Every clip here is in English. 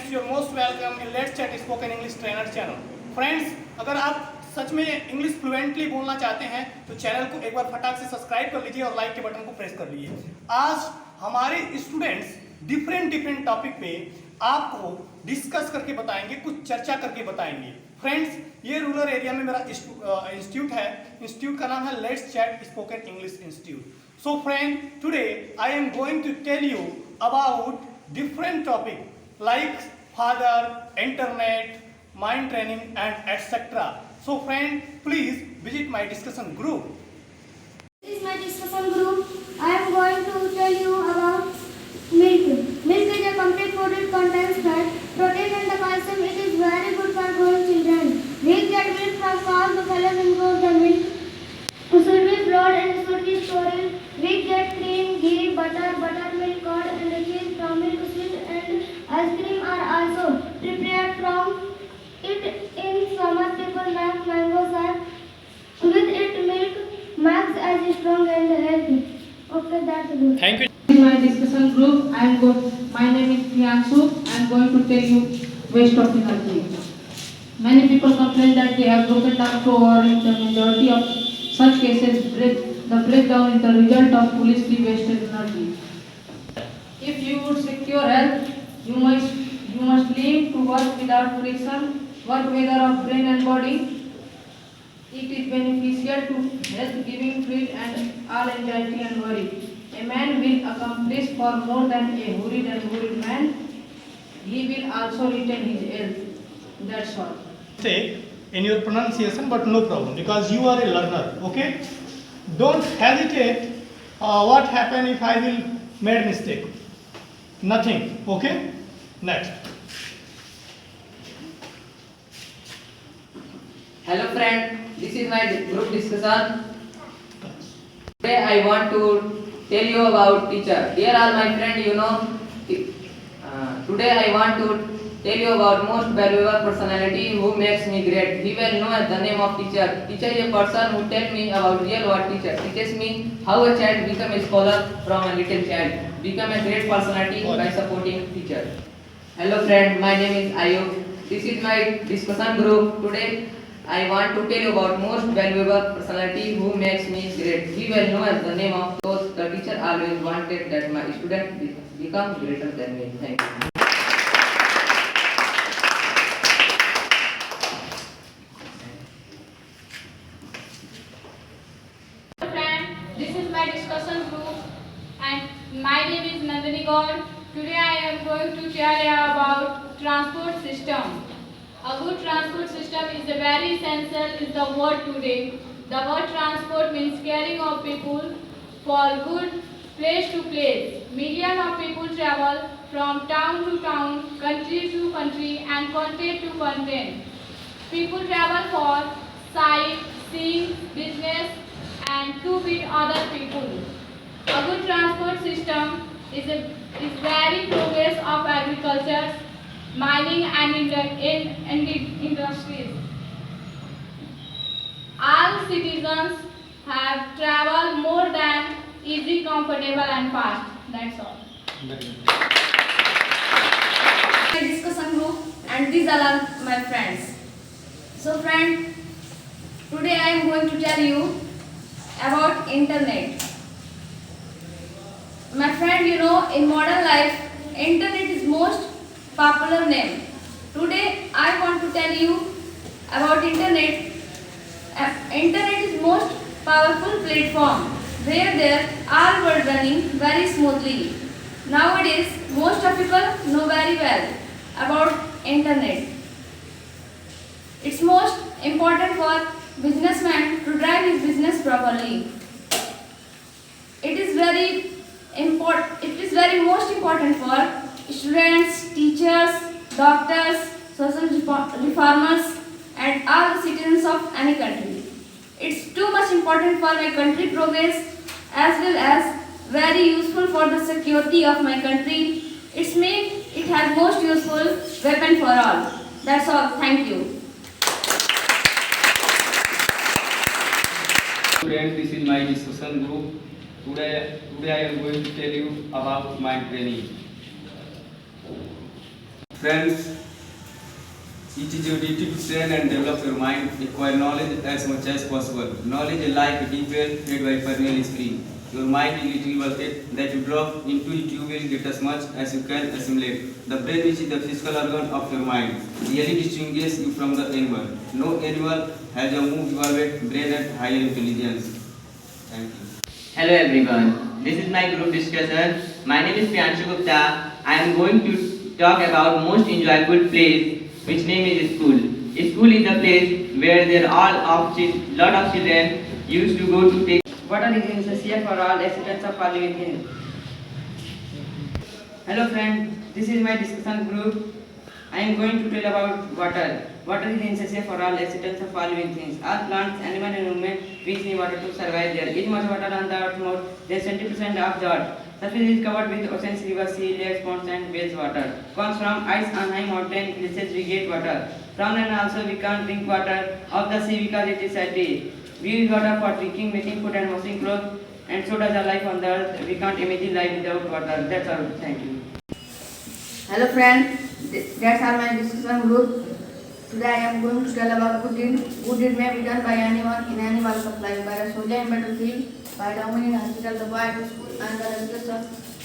Friends, you're most welcome in Let's Chat Spoken English Trainer channel. Friends, अगर आप सच में English fluently बोलना चाहते हैं तो चैनल को एक बार फटाक से सब्सक्राइब कर लीजिए और लाइक के बटन को प्रेस कर लीजिए। आज हमारे स्टूडेंट्स डिफरेंट टॉपिक पे आपको डिस्कस करके बताएंगे, कुछ चर्चा करके बताएंगे। फ्रेंड्स, ये रूरल एरिया में मेरा इंस्टीट्यूट है। इंस्टीट्यूट का नाम है let's chat spoken English institute. So friend, today I am going to tell you about different topic like father, internet, mind training and etc. So friend, please visit my discussion group. This is my discussion group. I am going to tell you about milk. Milk is a complete food. It contains fat, protein and the calcium. It is very good for growing children. We get milk from cows. The fellows improve the milk. It should be flowed and should be stored. We get cream, ghee, butter, buttermilk, curd and cheese from milk. Sweet and ice cream are also prepared from it. In summer, people make mango syrup. With it, milk makes as strong and healthy. Okay, that's good. Thank you. In my discussion group, my name is Priyanshu. I am going to tell you waste of energy. Many people complain that they have broken down to overeat. The majority of such cases, the breakdown is the result of foolishly wasted energy. If you would secure health, you must learn to work without friction, work whether of brain and body. It is beneficial to health, giving free and all anxiety and worry. A man will accomplish for more than a worried man. He will also retain his health. That's all. Mistake in your pronunciation, but no problem because you are a learner. Okay, don't hesitate. What happen if I will made mistake? Nothing. Okay, next. Hello friend, this is my group discussion. Today I want to tell you about teacher. Dear all my friend, today I want to tell you about most valuable personality who makes me great. He will know the name of teacher. Teacher is a person who tells me about real what teacher. Teaches me how a child become a scholar from a little child. Become a great personality by supporting teacher. Hello friend, my name is Ayub. This is my discussion group. Today I want to tell you about most valuable personality who makes me great. He will know the name of those the teacher always wanted that my student become greater than me. Thank you. This is my discussion group and my name is Nandini Gaur. Today I am going to tell you about transport system. A good transport system is very essential in the world today. The word transport means carrying of people for good place to place. Millions of people travel from town to town, country to country and continent to continent. People travel for sight, seeing, business and to meet other people. A good transport system is very progress of agriculture, mining and industries. All citizens have traveled more than easy, comfortable and fast. That's all. My discussion group and these are all my friends. So friend, today I am going to tell you about internet. My friend, in modern life, internet is most popular name. Today I want to tell you about internet. Internet is most powerful platform where there all world running very smoothly. Nowadays, most of people know very well about internet. It's most important for businessman to drive his business properly. It is very most important for students, teachers, doctors, social reformers and all the citizens of any country. It's too much important for my country progress as well as very useful for the security of my country. It has most useful weapon for all. That's all. Thank you. Friends, this is my discussion group. Today I am going to tell you about mind training. Friends, it is your duty to train and develop your mind, acquire knowledge as much as possible. Knowledge is like a deep well fed by perennial stream. Your mind is little bucket that you drop into it, you will get as much as you can assimilate. The brain, which is the physical organ of your mind, really distinguishes you from the animal. No animal has a more evolved brain and higher intelligence. Thank you. Hello everyone, this is my group discussion. My name is Priyanshu Gupta. I am going to talk about most enjoyable place, which name is school. School is the place where there are lot of children used to go to take. Water is necessary for all existence of all living things. Hello friend, this is my discussion group. I am going to tell about water. Water is necessary for all existence of all living things. All plants, animals and movement which need water to survive. There is much water on the earth, more than 70% of the earth. Surface is covered with oceans, rivers, sea, lakes, ponds and wells. Water comes from ice on high mountain places. We get water. From land also we can't drink water of the sea because it is salty. We use water for drinking, making food and washing clothes, and so does our life on the earth. We can't imagine life without water. That's all. Thank you. Hello friends, that's all my discussion group. Today I am going to tell about good deed. Good deed may be done by anyone in any walk of life, by a soldier in battlefield, by the woman in hospital, the boy to school, and the education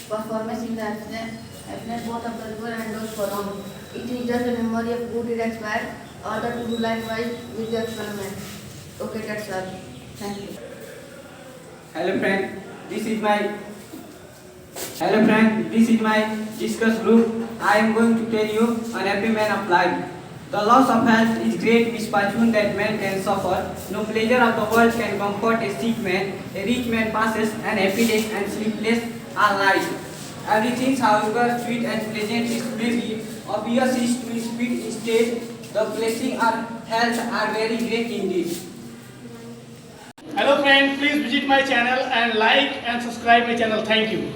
performance in the happiness both of the river and those for home. It is just a memory of good deed expired, order to do likewise with the experiment. Okay, that's all. Thank you. Hello friend, this is my discuss group. I am going to tell you an happy man of life. The loss of health is great misfortune that man can suffer. No pleasure of the world can comfort a sick man. A rich man passes an happy days and sleepless all night. Everything, however, sweet and pleasant is pleasing. Obvious is to speak instead. The blessing of health are very great indeed. Hello friends, please visit my channel and like and subscribe my channel. Thank you.